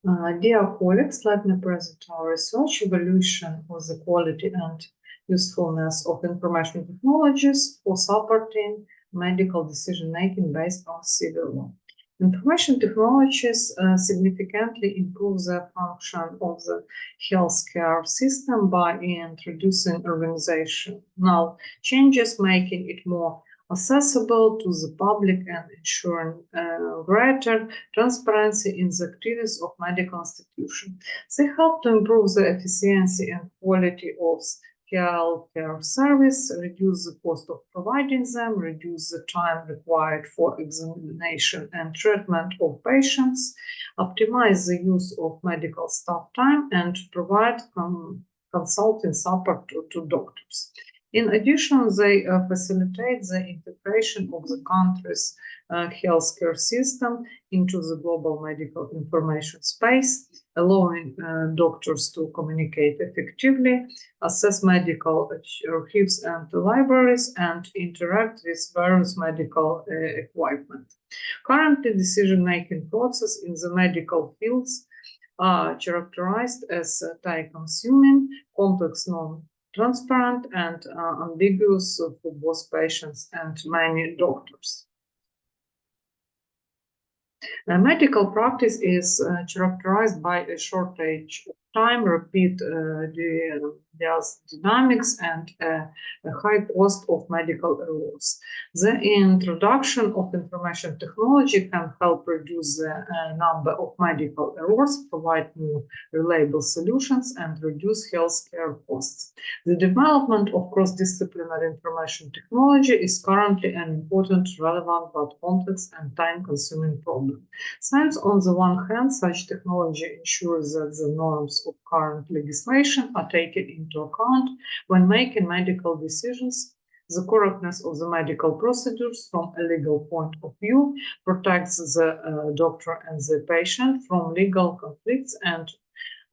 Dear colleagues, let me present our research evaluation of the quality and usefulness of information technologies for supporting medical decision-making based on civil law. Information technologies significantly improve the function of the healthcare system by introducing organizational changes, making it more accessible to the public and ensuring greater transparency in the activities of medical institutions. They help to improve the efficiency and quality of healthcare service, reduce the cost of providing them, reduce the time required for examination and treatment of patients, optimize the use of medical staff time, and provide consulting support to doctors. In addition, they facilitate the integration of the country's healthcare system into the global medical information space, allowing doctors to communicate effectively, assess medical archives and libraries, and interact with various medical equipment. Currently, decision-making process in the medical fields are characterized as time-consuming, complex, non-transparent, and ambiguous for both patients and many doctors. Medical practice is characterized by a shortage of time, repeat dynamics, and a high cost of medical errors. The introduction of information technology can help reduce the number of medical errors, provide more reliable solutions, and reduce healthcare costs. The development of cross-disciplinary information technology is currently an important, relevant, but complex and time-consuming problem. Since, on the one hand, such technology ensures that the norms of current legislation are taken into account when making medical decisions, the correctness of the medical procedures from a legal point of view protects the doctor and the patient from legal conflicts, and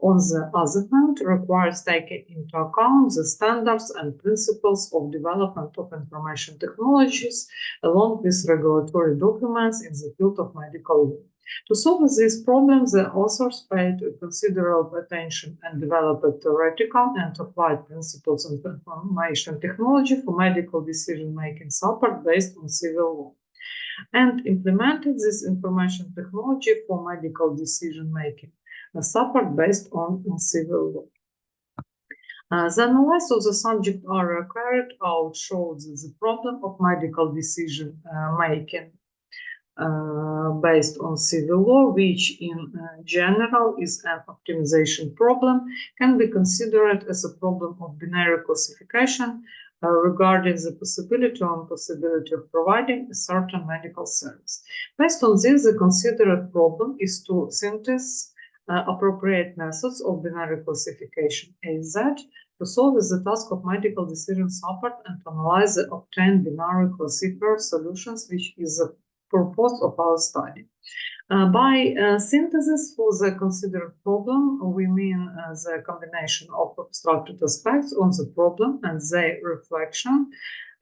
on the other hand, requires taking into account the standards and principles of development of information technologies, along with regulatory documents in the field of medical law. To solve this problem, the authors paid considerable attention and developed theoretical and applied principles of information technology for medical decision-making support based on civil law, and implemented this information technology for medical decision-making support based on civil law. The analysis of the subject area carried out shows the problem of medical decision-making based on civil law, which in general is an optimization problem, can be considered as a problem of binary classification regarding the possibility or impossibility of providing a certain medical service. Based on this, the considered problem is to synthesize appropriate methods of binary classification AZ to solve the task of medical decision support and to analyze the obtained binary classifier solutions, which is the purpose of our study. By synthesis for the considered problem, we mean the combination of abstracted aspects on the problem and their reflection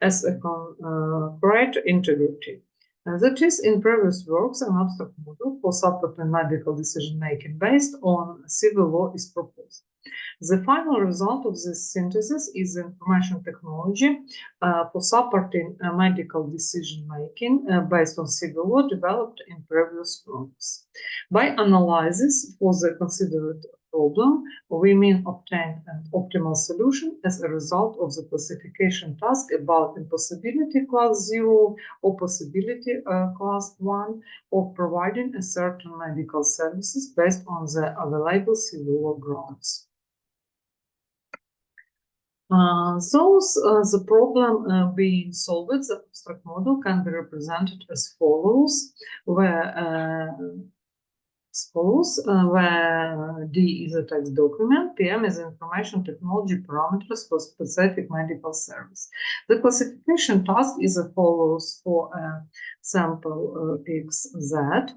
as a concrete integrity. That is, in previous works, an abstract model for supporting medical decision-making based on civil law is proposed. The final result of this synthesis is the information technology for supporting medical decision-making based on civil law developed in previous works. By analysis for the considered problem, we mean obtain an optimal solution as a result of the classification task about impossibility class 0 or possibility class 1 of providing a certain medical services based on the available civil law grounds. The problem being solved, the abstract model can be represented as follows, where D is a text document, PM is information technology parameters for specific medical service. The classification task is as follows for a sample XZ.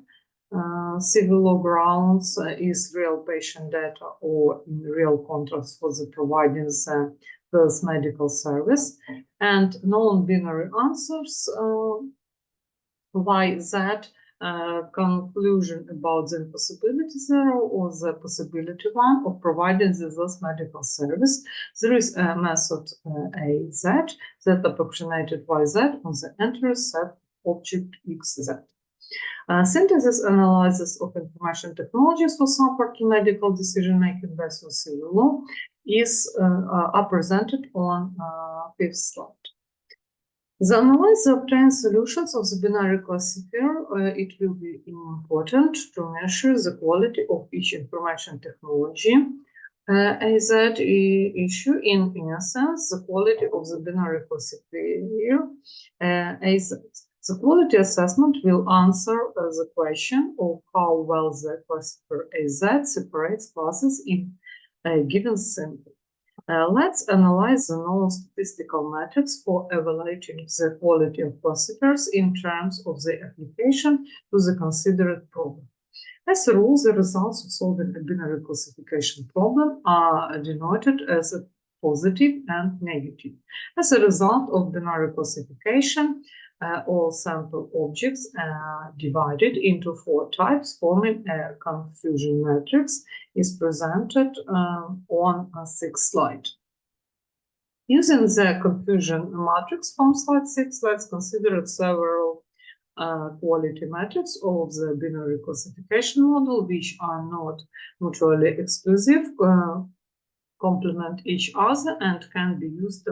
Civil law grounds is real patient data or in real contracts for the providing the first medical service, and non-binary answers Y, Z conclusion about the impossibility 0 or the possibility 1 of providing this medical service. There is a method AZ that approximated YZ on the entire set object XZ. Synthesis analysis of information technologies for supporting medical decision-making based on civil law are presented on fifth slide. The analyzer obtains solutions of the binary classifier. It will be important to measure the quality of each information technology. As that issue, in essence, the quality of the binary classifier as the quality assessment will answer the question of how well the classifier AZ separates classes in a given sample. Let's analyze the known statistical methods for evaluating the quality of classifiers in terms of the application to the considered problem. As a rule, the results of solving a binary classification problem are denoted as a positive and negative. As a result of binary classification, all sample objects are divided into 4 types, forming a confusion matrix is presented on a 6th slide. Using the confusion matrix from slide 6, let's consider several quality metrics of the binary classification model, which are not mutually exclusive, complement each other, and can be used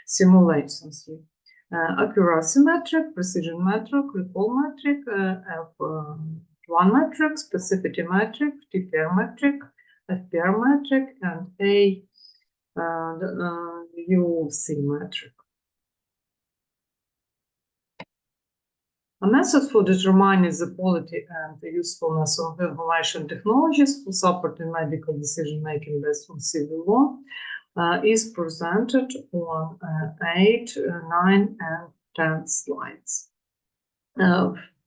simultaneously. Accuracy metric, precision metric, recall metric, F1 metric, specificity metric, TPR metric, FPR metric, and UC metric. A method for determining the quality and the usefulness of information technologies for supporting medical decision-making based on civil law is presented on 8, 9, and 10 slides.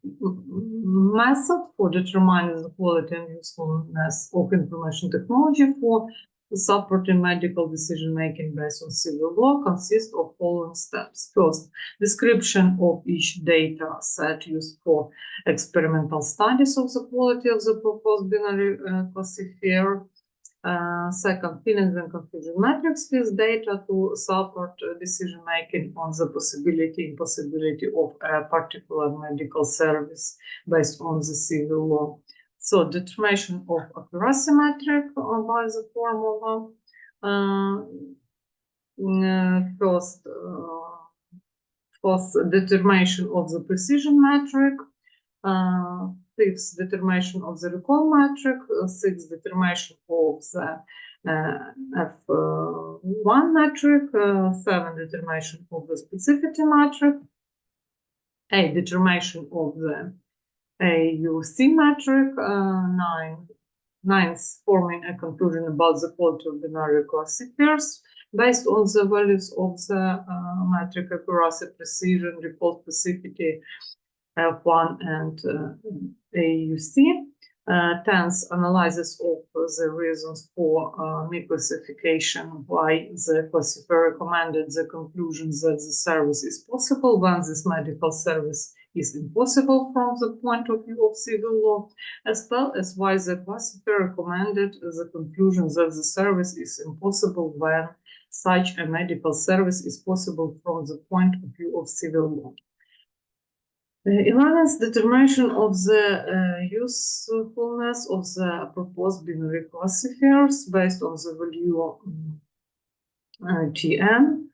Method for determining the quality and usefulness of information technology for supporting medical decision-making based on civil law consists of following steps. First, description of each data set used for experimental studies of the quality of the proposed binary classifier. Second, filling the confusion matrix with data to support decision-making on the possibility and impossibility of a particular medical service based on the civil law. So, determination of accuracy metric by the formula. First, determination of the precision metric. Fifth, determination of the recall metric. Sixth, determination of the F1 metric. 7, determination of the specificity metric. 8, determination of the UC metric. 9th, forming a conclusion about the quality of binary classifiers based on the values of the metric accuracy, precision, recall, specificity, F1 and AUC. 10th, analysis of the reasons for misclassification, why the classifier recommended the conclusion that the service is possible when this medical service is impossible from the point of view of civil law, as well as why the classifier recommended the conclusion that the service is impossible when such a medical service is possible from the point of view of civil law. 11th, determination of the usefulness of the proposed binary classifiers based on the value TN,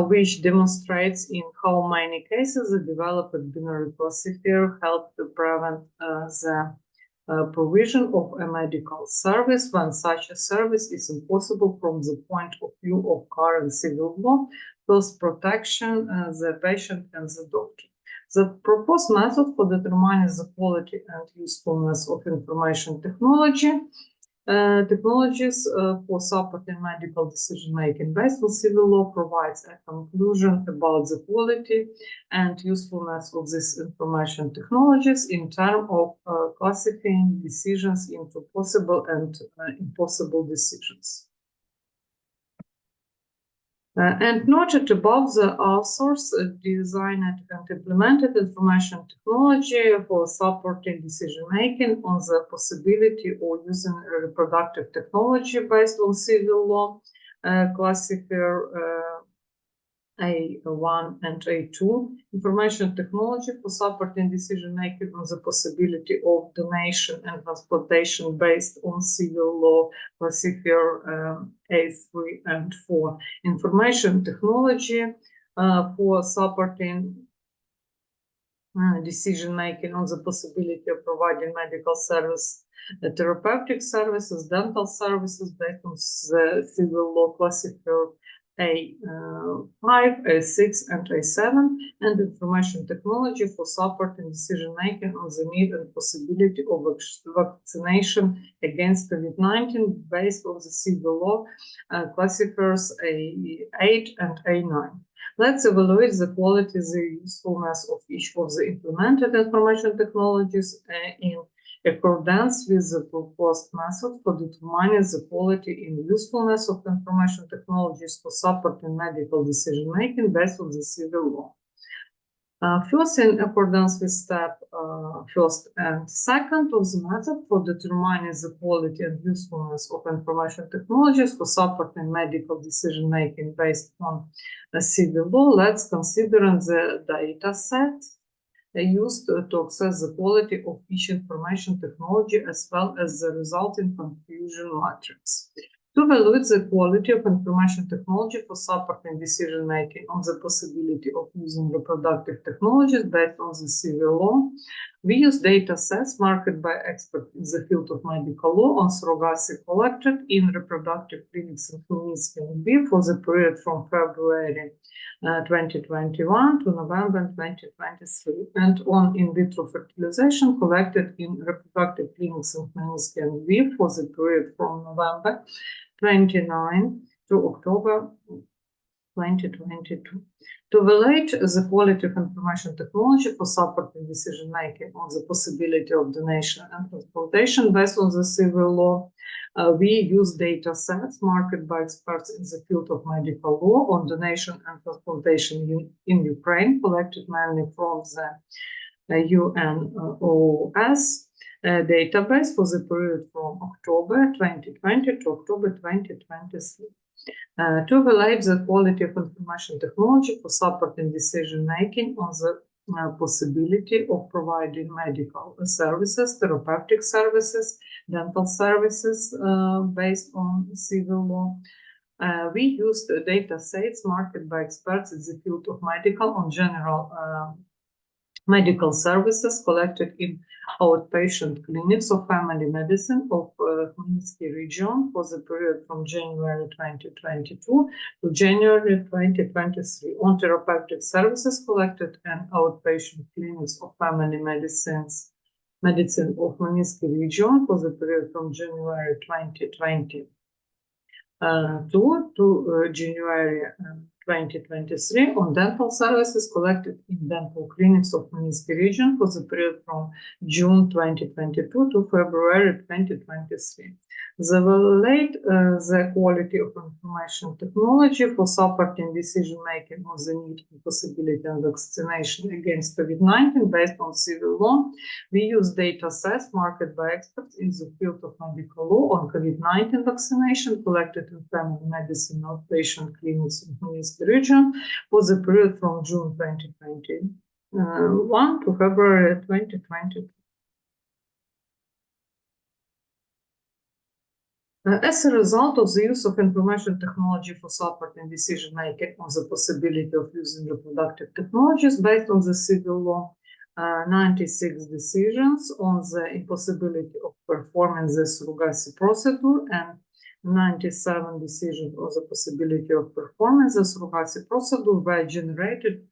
which demonstrates in how many cases the developed binary classifier helped to prevent the provision of a medical service when such a service is impossible from the point of view of current civil law, thus protection the patient and the doctor. The proposed method for determining the quality and usefulness of information technologies for supporting medical decision-making based on civil law provides a conclusion about the quality and usefulness of these information technologies in terms of classifying decisions into possible and impossible decisions. And noted above, the authors designed and implemented information technology for supporting decision-making on the possibility of using reproductive technology based on civil law, classifier A1 and A2, information technology for supporting decision-making on the possibility of donation and transplantation based on civil law, classifier A3 and 4, information technology for supporting decision-making on the possibility of providing medical service, therapeutic services, dental services based on the civil law classifier A5, A6, and A7, and information technology for supporting decision-making on the need and possibility of vaccination against COVID-19 based on the civil law classifiers A8 and A9. Let's evaluate the quality, the usefulness of each of the implemented information technologies in accordance with the proposed method for determining the quality and usefulness of information technologies for supporting medical decision-making based on the civil law. First, in accordance with step first and second of the method for determining the quality and usefulness of information technologies for supporting medical decision-making based on civil law, let's consider the data set used to assess the quality of each information technology as well as the resulting confusion matrix. To evaluate the quality of information technology for supporting decision-making on the possibility of using reproductive technologies based on the civil law, we use data sets marked by experts in the field of medical law on surrogacy collected in reproductive clinics in Khmelnytskyi and Lviv for the period from February 2021 to November 2023, and on in vitro fertilization collected in reproductive clinics in Khmelnytskyi and Lviv for the period from November 29 to October 2022. To evaluate the quality of information technology for supporting decision-making on the possibility of donation and transplantation based on the civil law, we use data sets marked by experts in the field of medical law on donation and transplantation in Ukraine, collected mainly from the UNOS database for the period from October 2020 to October 2023. To evaluate the quality of information technology for supporting decision-making on the possibility of providing medical services, therapeutic services, dental services based on civil law, we used data sets marked by experts in the field of medical on general medical services collected in outpatient clinics of family medicine of Khmelnytskyi region for the period from January 2022 to January 2023, on therapeutic services collected in outpatient clinics of family medicine of Khmelnytskyi region for the period from January 2022 to January 2023, on dental services collected in dental clinics of Khmelnytskyi region for the period from June 2022 to February 2023. Evaluate the quality of information technology for supporting decision-making on the need and possibility of vaccination against COVID-19 based on civil law. We use data sets marked by experts in the field of medical law on COVID-19 vaccination collected in family medicine outpatient clinics in Khmelnytskyi region for the period from June 2021 to February 2022. As a result of the use of information technology for supporting decision-making on the possibility of using reproductive technologies based on the civil law, 96 decisions on the impossibility of performing the surrogacy procedure and 97 decisions on the possibility of performing the surrogacy procedure were generated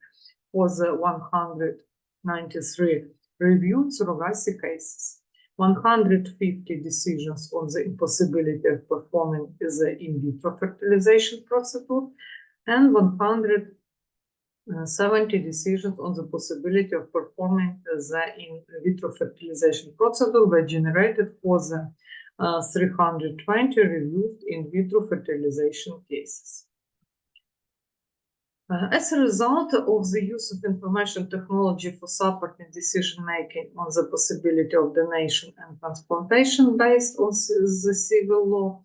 for the 193 reviewed surrogacy cases. 150 decisions on the impossibility of performing the in vitro fertilization procedure, and 170 decisions on the possibility of performing the in vitro fertilization procedure were generated for the 320 reviewed in vitro fertilization cases. As a result of the use of information technology for supporting decision-making on the possibility of donation and transplantation based on the civil law,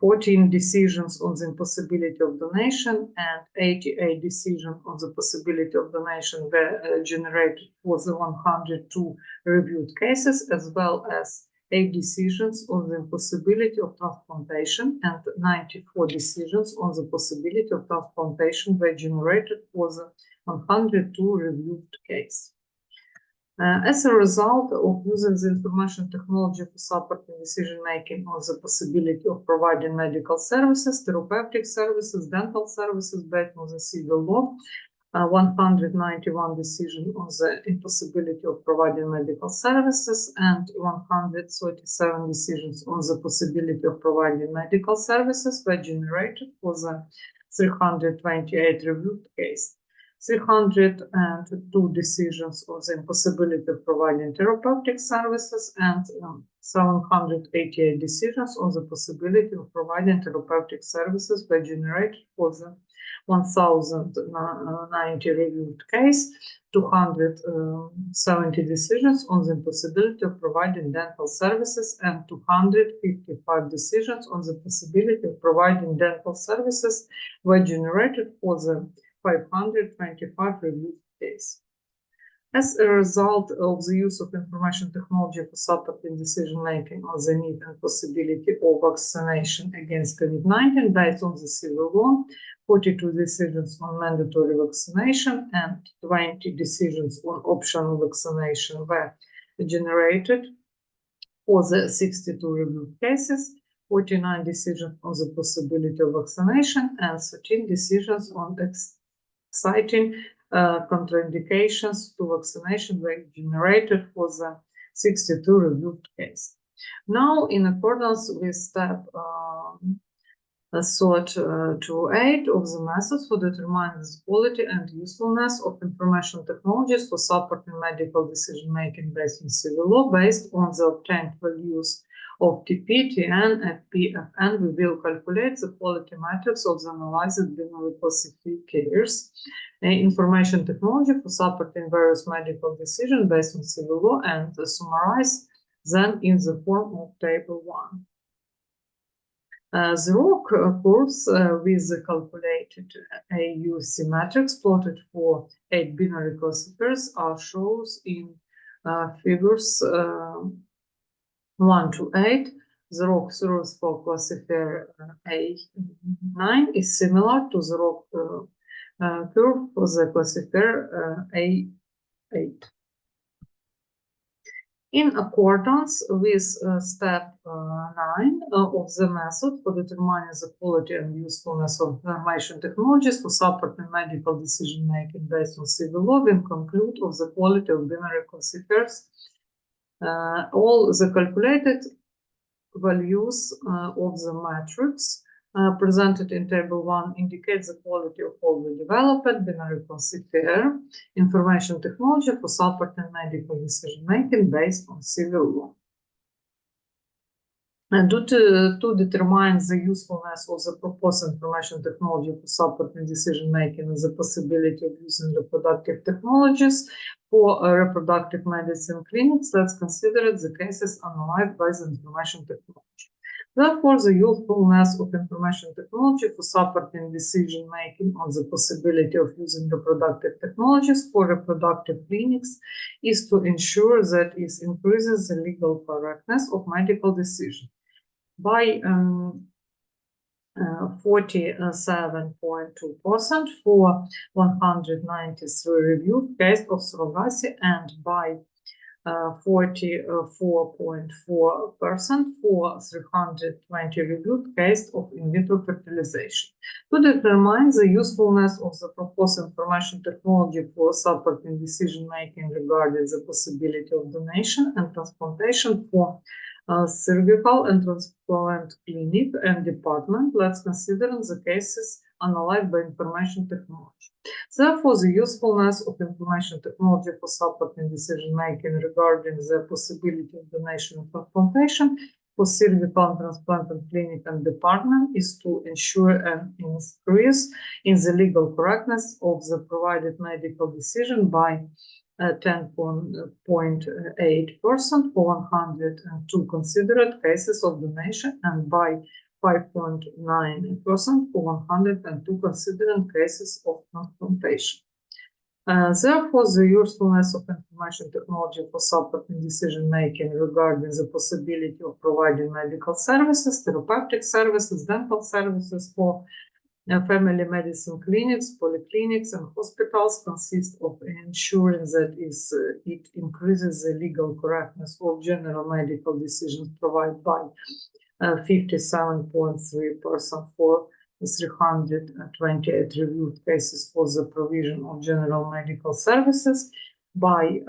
14 decisions on the impossibility of donation and 88 decisions on the possibility of donation were generated for the 102 reviewed cases, as well as 8 decisions on the impossibility of transplantation and 94 decisions on the possibility of transplantation were generated for the 102 reviewed cases. As a result of using the information technology for supporting decision-making on the possibility of providing medical services, therapeutic services, dental services based on the civil law, 191 decisions on the impossibility of providing medical services and 137 decisions on the possibility of providing medical services were generated for the 328 reviewed cases. 302 decisions on the impossibility of providing therapeutic services and 788 decisions on the possibility of providing therapeutic services were generated for the 1,090 reviewed case, 270 decisions on the impossibility of providing dental services, and 255 decisions on the possibility of providing dental services were generated for the 525 reviewed cases. As a result of the use of information technology for supporting decision-making on the need and possibility of vaccination against COVID-19 based on the civil law, 42 decisions on mandatory vaccination and 20 decisions on optional vaccination were generated for the 62 reviewed cases, 49 decisions on the possibility of vaccination, and 13 decisions on citing contraindications to vaccination were generated for the 62 reviewed cases. Now, in accordance with step 2.8 of the methods for determining the quality and usefulness of information technologies for supporting medical decision-making based on civil law, based on the obtained values of TP, TN, FP, FN, we will calculate the quality metrics of the analyzed binary classifiers. Information technology for supporting various medical decisions based on civil law and summarize them in the form of Table 1. The raw curves with the calculated AUC matrix plotted for 8 binary classifiers are shown in figures 1 to 8. The raw curves for classifier A9 is similar to the raw curve for the classifier A8. In accordance with step 9 of the method for determining the quality and usefulness of information technologies for supporting medical decision-making based on civil law, we conclude of the quality of binary classifiers. All the calculated values of the matrix presented in Table 1 indicate the quality of all the developed binary classifier information technology for supporting medical decision-making based on civil law. And to determine the usefulness of the proposed information technology for supporting decision-making and the possibility of using reproductive technologies for reproductive medicine clinics, let's consider the cases analyzed by the information technology. Therefore, the usefulness of information technology for supporting decision-making on the possibility of using reproductive technologies for reproductive clinics is to ensure that it increases the legal correctness of medical decisions by 47.2% for 193 reviewed cases of surrogacy and by 44.4% for 320 reviewed cases of in vitro fertilization. To determine the usefulness of the proposed information technology for supporting decision-making regarding the possibility of donation and transplantation for surgical and transplant clinic and department, let's consider the cases analyzed by information technology. Therefore, the usefulness of information technology for supporting decision-making regarding the possibility of donation and transplantation for cervical transplant clinic and department is to ensure an increase in the legal correctness of the provided medical decision by 10.8% for 102 considered cases of donation and by 5.9% for 102 considered cases of transplantation. Therefore, the usefulness of information technology for supporting decision-making regarding the possibility of providing medical services, therapeutic services, dental services for family medicine clinics, polyclinics, and hospitals consists of ensuring that it increases the legal correctness of general medical decisions provided by 57.3% for 328 reviewed cases for the provision of general medical services, by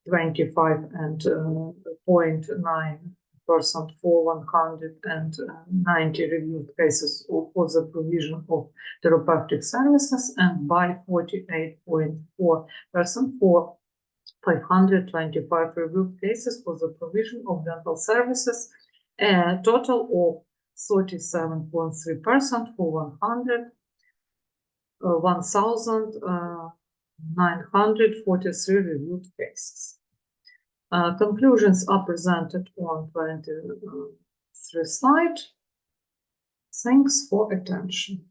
25.9% for 190 reviewed cases for the provision of therapeutic services, and by 48.4% for 525 reviewed cases for the provision of dental services, a total of 37.3% for 1,943 reviewed cases. Conclusions are presented on 23 slide. Thanks for attention.